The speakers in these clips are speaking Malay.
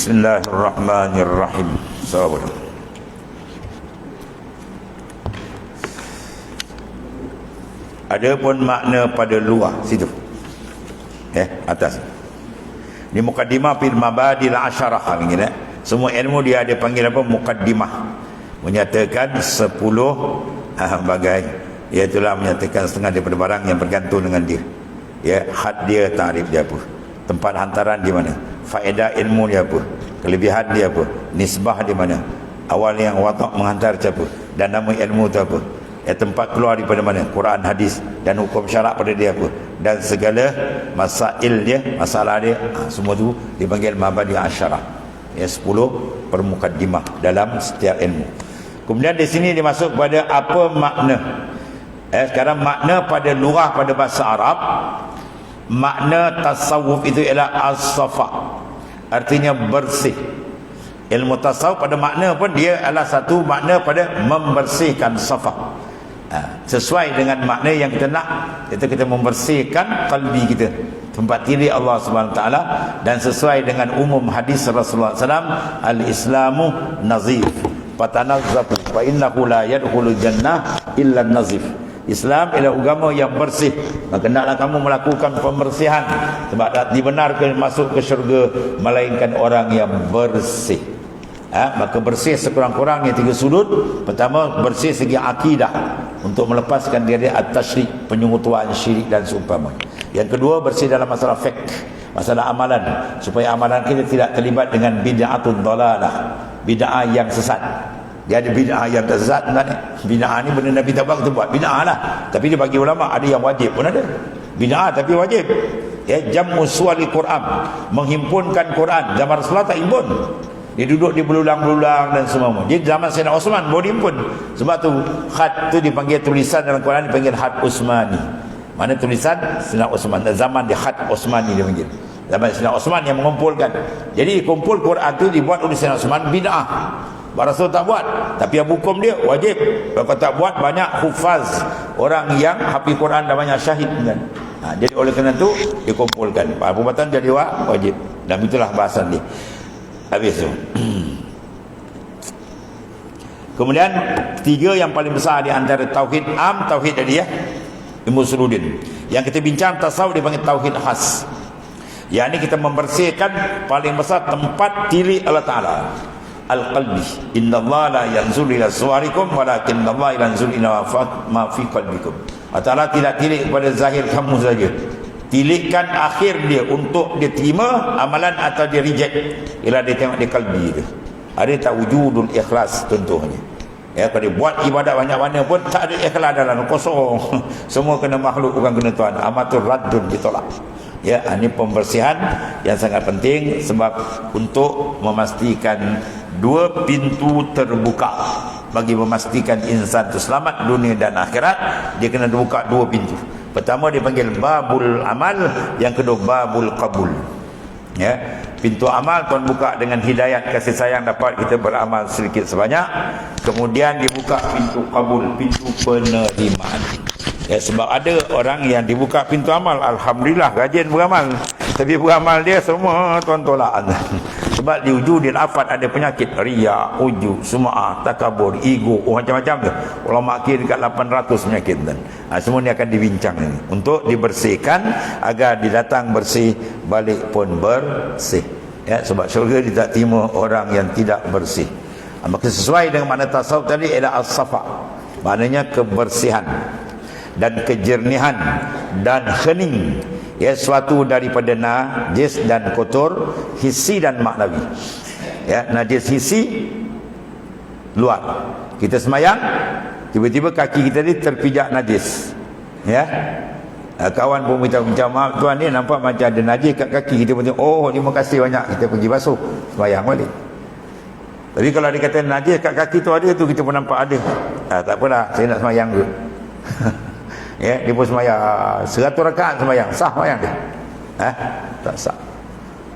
Bismillahirrahmanirrahim. Sabar. Ada pun makna pada luar situ. Atas. Di mukaddimah fil mabadil asyarah begini. Semua ilmu dia ada panggil apa? Mukaddimah. Menyatakan 10 bagai. Iaitulah menyatakan setengah daripada barang yang bergantung dengan dia. Ya, had dia, tarif dia apa? Tempat hantaran di mana? Faedah ilmu dia apa? Kelebihan dia apa? Nisbah di mana? Awal yang watak menghantar siapa? Dan nama ilmu itu apa? Ya, tempat keluar daripada mana? Quran, hadis dan hukum syarak pada dia apa? Dan segala masail dia, masalah dia, semua tu dipanggil mabadi asyarah. Ya, 10 permukaddimah dalam setiap ilmu. Kemudian di sini dimasuk pada apa makna. Sekarang makna pada lugah pada bahasa Arab, makna tasawuf itu ialah as-safa, artinya bersih. Ilmu tasawuf pada makna pun dia adalah satu makna pada membersihkan safa. Sesuai dengan makna yang kita nak, kita membersihkan qalbi kita, tempat diri Allah Subhanahu taala, dan sesuai dengan umum hadis Rasulullah SAW, al-islamu nazif fatanazzafu fa innahu la yadkhulul jannah illa an-nazif. Islam ialah agama yang bersih, maka hendaklah kamu melakukan pembersihan, sebab tak dibenarkan masuk ke syurga melainkan orang yang bersih. Maka bersih sekurang-kurangnya 3 sudut. Pertama, bersih segi akidah, untuk melepaskan diri at-tasyrik, penyekutuan syirik dan seumpama. Yang kedua, bersih dalam masalah fiqh, masalah amalan, supaya amalan kita tidak terlibat dengan bid'atun dhalalah, bid'ah yang sesat. Dia ada bid'ah yang tersesat sebenarnya. Bid'ah ni benda Nabi tak buat, kita buat bid'ah lah. Tapi dia bagi ulama ada yang wajib pun ada. Bid'ah tapi wajib. Ya, jam'u suwalil Quran, menghimpunkan Quran. Zaman Rasulullah tak himpun. Dia duduk di belulang-belulang dan semua. Dia zaman Sayyidina Osman baru dihimpun. Sebab tu khat tu dipanggil, tulisan dalam Quran dipanggil khat Osmani. Mana tulisan Sayyidina Osman. Zaman dia khat Osmani dia panggil. Zaman Sayyidina Osman yang mengumpulkan. Jadi kumpul Quran tu dibuat oleh Sayyidina Osman bid'ah. Rasul tak buat, tapi yang hukum dia wajib. Kalau tak buat, banyak hufaz, orang yang hafiz Quran dan banyak syahid kan. Jadi oleh kerana itu dikumpulkan. Perbuatan jadi wajib. Dan itulah bahasan dia. Habis tu. Kemudian 3 yang paling besar di antara tauhid am, tauhid tadi ya, Ibnu Suludin. Yang kita bincang tasawuf dipanggil tauhid khas. Yang ini kita membersihkan paling besar tempat diri Allah Ta'ala. Al-qalbi. Innallaha la yanzuru ila suwarikum walakinnallaha yanzuru ila ma fi qalbikum. Allah Ta'ala tidak tilik kepada zahir kamu saja. Tilikkan akhir dia, untuk dia terima amalan atau dia reject. Ialah dia tengok di kalbi dia. Ada tak wujudul ikhlas contohnya. Ya, kalau dia buat ibadat banyak mana pun tak ada ikhlas dalam, kosong. Semua kena makhluk, bukan kena Tuhan. Amatur raddun, ditolak. Ya, ini pembersihan yang sangat penting, sebab untuk memastikan 2 pintu terbuka bagi memastikan insan itu selamat dunia dan akhirat. Dia kena buka 2 pintu. Pertama dipanggil babul amal, yang kedua babul qabul. Ya, pintu amal Tuhan buka dengan hidayat kasih sayang, dapat kita beramal sedikit sebanyak. Kemudian dibuka pintu qabul, pintu penerimaan. Ya, sebab ada orang yang dibuka pintu amal, alhamdulillah rajin beramal, tapi beramal dia semua Tuhan tolak. Sebab di wujudil afat ada penyakit riya, ujub, sum'ah, takabur, ego, macam-macam tu. Ulama kira dekat 800 penyakit tu. Semua ni akan dibincang ini untuk dibersihkan agar didatang bersih, balik pun bersih. Ya, sebab syurga dia tak terima orang yang tidak bersih. Maka sesuai dengan makna tasawuf tadi ialah as-safa, maknanya kebersihan dan kejernihan dan hening. Ya, suatu daripada najis dan kotor, hissi dan maknawi. Ya, najis hissi luar. Kita semayang, tiba-tiba kaki kita ni terpijak najis. Ya. Kawan pun minta maaf, tuan ni nampak macam ada najis kat kaki. Kita pun tengok, oh terima kasih banyak, kita pergi basuh, semayang balik. Tapi kalau dia kata najis kat kaki tu ada, tu kita pun nampak ada. Tak apalah, saya nak semayang dulu. Ya, dia pun semayang 100 rakaat semayang, sah semayang dia? Tak sah.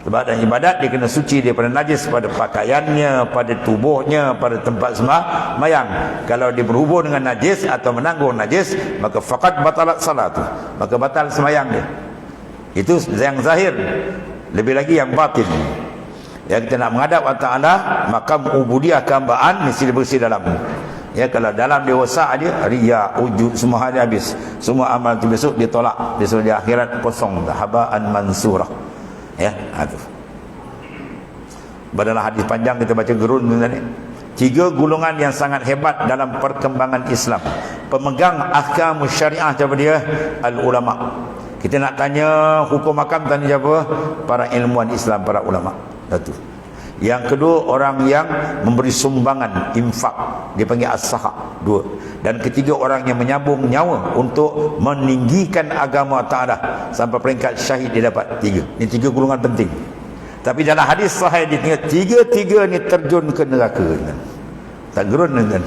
Sebab dan ibadat dia kena suci daripada najis, pada pakaiannya, pada tubuhnya, pada tempat semayang. Kalau dia berhubung dengan najis atau menanggung najis, maka faqad batalat salatu, maka batal semayang dia. Itu yang zahir. Lebih lagi yang batin. Ya, kita nak menghadap Allah Ta'ala, maka ubudiyah kehambaan mesti bersih dalam. Ya, kalau dalam dia rosak dia, riya, ujub, semua ada habis. Semua amal tu besok dia tolak. Besok di akhirat kosong, habaan mansurah. Ya, itu. Badalah hadis panjang kita baca gerun tadi. 3 golongan yang sangat hebat dalam perkembangan Islam. Pemegang ahkam syariah siapa dia? Al-ulama. Kita nak tanya hukum hakam, tanya siapa? Para ilmuwan Islam, para ulama. Satu. Yang kedua, orang yang memberi sumbangan, infak, dia panggil as-saha. 2. Dan ketiga, orang yang menyambung nyawa untuk meninggikan agama Ta'ala sampai peringkat syahid dia dapat. 3. Ini 3 golongan penting. Tapi dalam hadis sahih dia tengok 3 ni terjun ke neraka. Tak gerun kan?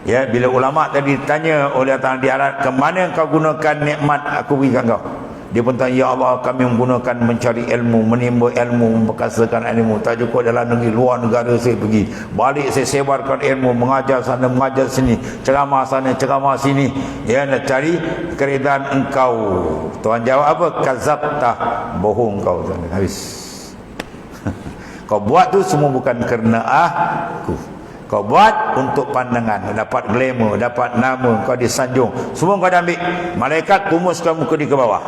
Ya, bila ulama tadi ditanya oleh Allah di akhirat, ke mana kau gunakan nikmat aku berikan kau? Dia pun tanya, ya Allah, kami menggunakan mencari ilmu, menimba ilmu, memperkasakan ilmu. Tak cukup dalam negeri, luar negara saya pergi. Balik saya sebarkan ilmu, mengajar sana, mengajar sini, ceramah sana, ceramah sini. Ya, nak cari keridaan engkau. Tuhan jawab apa? Kazabtah, bohong kau. Habis. Kau buat tu semua bukan kerana aku. Kau buat untuk pandangan, dapat glamour, dapat nama, kau disanjung. Semua kau dah ambil. Malaikat tumuskan muka dia ke bawah.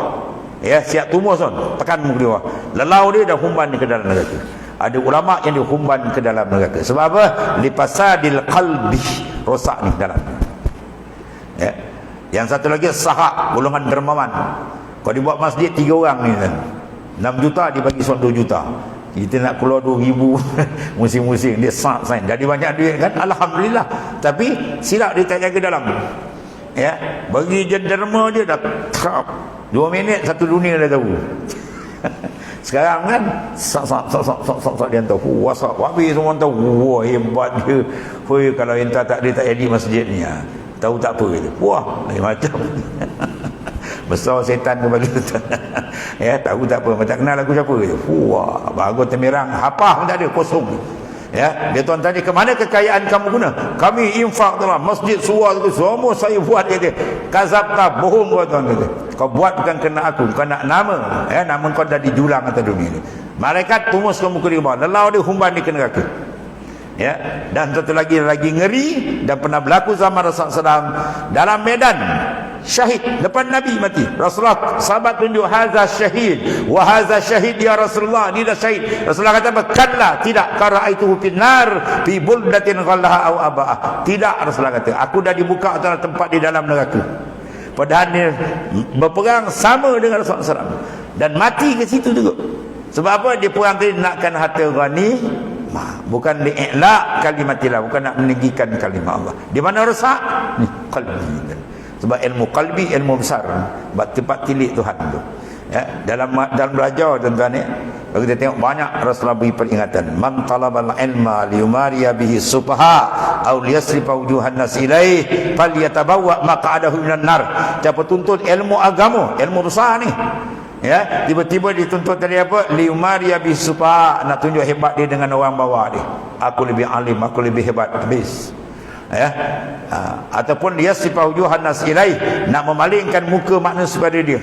Ya, siap tumus kan, tekan muka dia bawah. Lelau dia dah humban ke dalam neraka. Ada ulama yang dihumban ke dalam neraka. Sebab apa? Lipasadil qalbi, rosak ni dalam. Ya. Yang satu lagi sahak, golongan dermawan. Kau dibuat masjid 3 orang ni kan. 6 juta dibagi 1 juta. Kita nak keluar 2,000 musim-musim dia sah sign. Jadi banyak duit kan, alhamdulillah. Tapi silap dia tak jaga dalam. Ya, bagi je derma je dah 2 minit 1 dunia dah tahu. Sekarang kan sak dia tahu. WhatsApp habis semua tahu. Wah, hebat dia. Hoi, kalau entah tak dia tak jadi masjid ni. Tahu tak apa gitu. Wah, macam besar setan kepada tuan. Ya, tahu tak apa, tak kenal aku siapa je. Wah, bagus temirang, hafah pun tak ada, kosong. Ya, dia tuan tanya, ke mana kekayaan kamu guna? Kami infak dalam masjid suar tu semua saya buat, dia. Kazabta, bohong kau tuan kata. Kau buat bukan kena aku, bukan nak nama. Ya, nama kau dah dijulang atas dunia ni. Malaikat tumuskan muka dia bawah. Lelau dia humban dia ke neraka. Ya, dan satu lagi ngeri dan pernah berlaku zaman Rasulullah SAW dalam medan syahid depan Nabi mati. Rasulullah sahabat tunjuk haza syahid wa haza syahid ya Rasulullah, ni dah syahid. Rasulullah kata kalla, tidak, qara'aituhu finnar fi buldatin ghallaha aw aba'ah. Tidak, Rasulullah kata aku dah dibuka atas tempat di dalam neraka. Padahal dia berperang sama dengan Rasulullah SAW dan mati ke situ juga. Sebab apa? Dia perang tadi nakkan harta gani, bukan li'la kalimatillah, bukan nak meninggikan kalimah Allah. Di mana rosak? Ni qalbi. Sebab ilmu qalbi ilmu besar. Sebab tempat tilik Tuhan tu. Ya, dalam belajar tuan-tuan ni, kalau kita tengok banyak Rasulullah beri peringatan, man talabal ilma liyumariya bihi sufaha aw liyasrifa wujuhan nas ilaih falyatabawwa maq'adahu minan nar. Siapa tuntut ilmu agama, ilmu besar ni, ya, tiba-tiba dituntut tadi apa? Liyumariya bihi sufaha, nak tunjuk hebat dia dengan orang bawah dia. Aku lebih alim, aku lebih hebat, habis. Ya, ataupun dia sifat wujuhan nas ilaih, nak memalingkan muka manusia pada dia.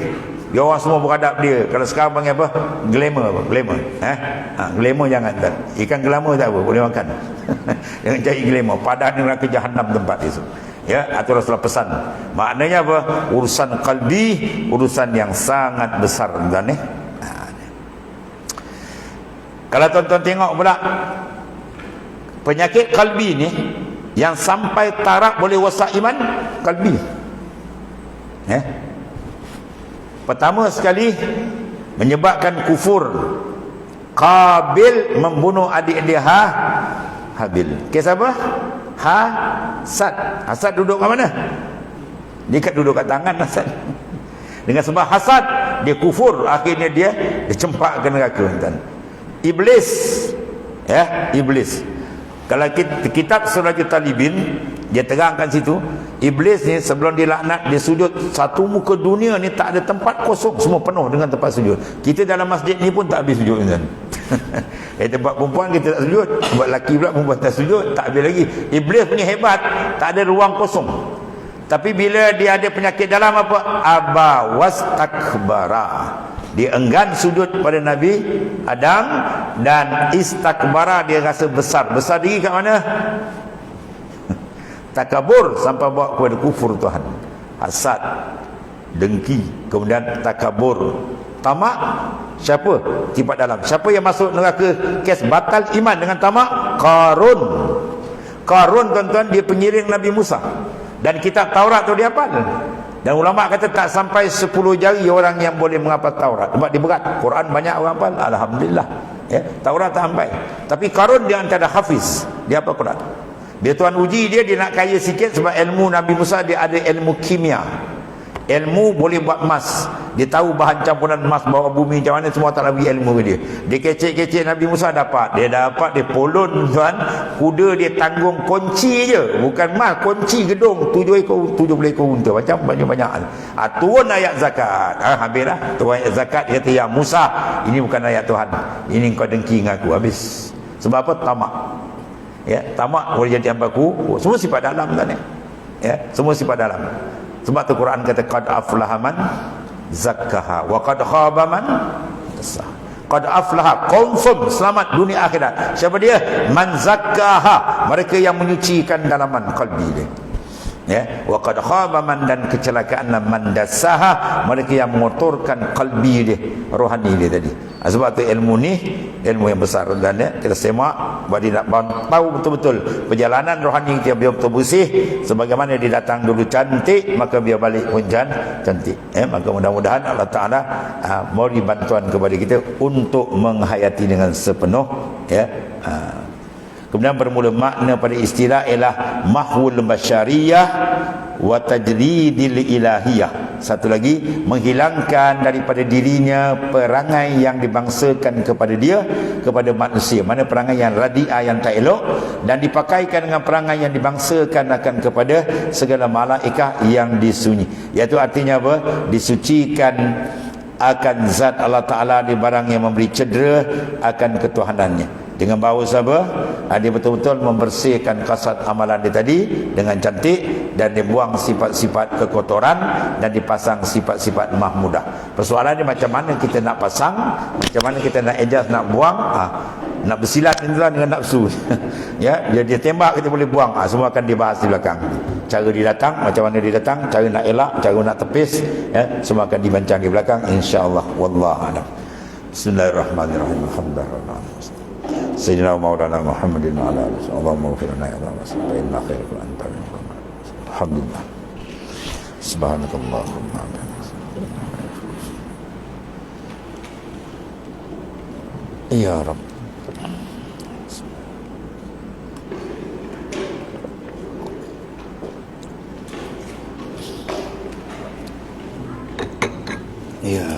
Dia orang semua berhadap dia. Kalau sekarang panggil apa? Glamour apa? Glamour. Glamour jangan tak. Ikan glamour tak apa, boleh makan. Jangan cari glamour. Padahal neraka jahanam tempat itu. Ya, atau Rasulullah pesan. Maknanya apa? Urusan qalbi, urusan yang sangat besar, tuan ni. Kalau tuan-tuan tengok pula penyakit qalbi ni yang sampai taraf boleh rosak iman, qalbi. Ya. Pertama sekali menyebabkan kufur. Qabil membunuh adik dia Habil. Kes apa? Hasad. Hasad duduk kat mana? Dia duduk kat tangan hasad. Dengan sebab hasad dia kufur, akhirnya dia cempak ke neraka. Iblis, ya, iblis. Kalau kitab Surajul Talibin dia terangkan situ, iblis ni sebelum dia laknat, dia sujud satu muka dunia ni tak ada tempat kosong, semua penuh dengan tempat sujud. Kita dalam masjid ni pun tak habis sujud kan. Tempat perempuan kita tak sujud, tempat lelaki pula perempuan tak sujud, tak habis lagi. Iblis punya hebat, tak ada ruang kosong. Tapi bila dia ada penyakit dalam apa? Aba wastakbara. Dia enggan sujud pada Nabi Adam, dan istakbara, dia rasa besar. Besar diri kat mana? Takabur, sampai bawa kepada kufur Tuhan. Hasad, dengki, kemudian takabur, tamak. Siapa? Tibat dalam. Siapa yang masuk neraka kes batal iman dengan tamak? Qarun. Qarun, tuan-tuan, dia pengiring Nabi Musa, dan kitab Taurat tu dia hafal. Dan ulama kata tak sampai 10 jari orang yang boleh menghafal Taurat. Sebab dia berat. Quran banyak orang hafal, alhamdulillah. Ya, Taurat tak sampai. Tapi Qarun dia antara hafiz, dia hafal Quran. Dia Tuhan uji dia nak kaya sikit, sebab ilmu Nabi Musa dia ada ilmu kimia. Ilmu boleh buat emas. Dia tahu bahan campuran emas bawah bumi macam mana, semua tak bagi ilmu ke dia. Dia kecek-kecek Nabi Musa dapat. Dia dapat, dia polon tuan. Kuda dia tanggung kunci je, bukan emas, kunci gedung 7 ekor unta, macam banyak-banyak. Turun ayat zakat. Habislah. Turun ayat zakat, dia kata, ya Musa, ini bukan ayat Tuhan. Ini kau dengki dengan aku. Habis. Sebab apa? Tamak. Ya, tamak boleh jadi hambaku. Semua sifat dalam kan ya. Semua sifat dalam. Sebab tu Quran kata qad aflaha man zakkaha wa qad khaba man dassaha. Qad aflaha, confirm selamat dunia akhirat. Siapa dia? Man zakkaha, mereka yang menyucikan dalaman qalbi dia. Ya, wa qad khaba man, dan kecelakaan man dassaha, mereka yang mengotorkan qalbi dia, rohani dia tadi. Sebab tu ilmu ni ilmu yang besar, dan ya, kita semak buat dia nak tahu betul-betul perjalanan rohani kita biar betul bersih. Sebagaimana dia datang dulu cantik, maka biar balik pun cantik. Maka mudah-mudahan Allah Ta'ala beri bantuan kepada kita untuk menghayati dengan sepenuh ya. Kemudian bermula makna pada istilah ialah mahwul basyariyah wa tajridil ilahiyah. Satu lagi, menghilangkan daripada dirinya perangai yang dibangsakan kepada dia, kepada manusia. Mana perangai yang radia, yang tak elok, dan dipakaikan dengan perangai yang dibangsakan akan kepada segala malaikat yang disunyi. Iaitu artinya apa? Disucikan akan zat Allah Ta'ala di barang yang memberi cedera akan ketuhanannya. Dengan bahawa apa? Dia betul-betul membersihkan kasat amalan dia tadi dengan cantik, dan dia buang sifat-sifat kekotoran dan dipasang sifat-sifat mahmudah. Persoalan dia macam mana kita nak pasang, macam mana kita nak adjust, nak buang. Nak bersilat dengan nafsu. Ya, dia tembak kita boleh buang. Semua akan dibahas di belakang. Cara dia datang, macam mana dia datang, cara nak elak, cara nak tepis, ya, semua akan dibancang di belakang, insya-Allah. Wallahu a'lam. Bismillahirrahmanirrahim. Alhamdulillah. Sayyidina Maulana Muhammadin wa ala alihi. Allahumma ighfir lana ya Allah wa inna khairan anta. Alhamdulillah. Subhanakallahumma wa bihamdika. Ya Rabb. Ya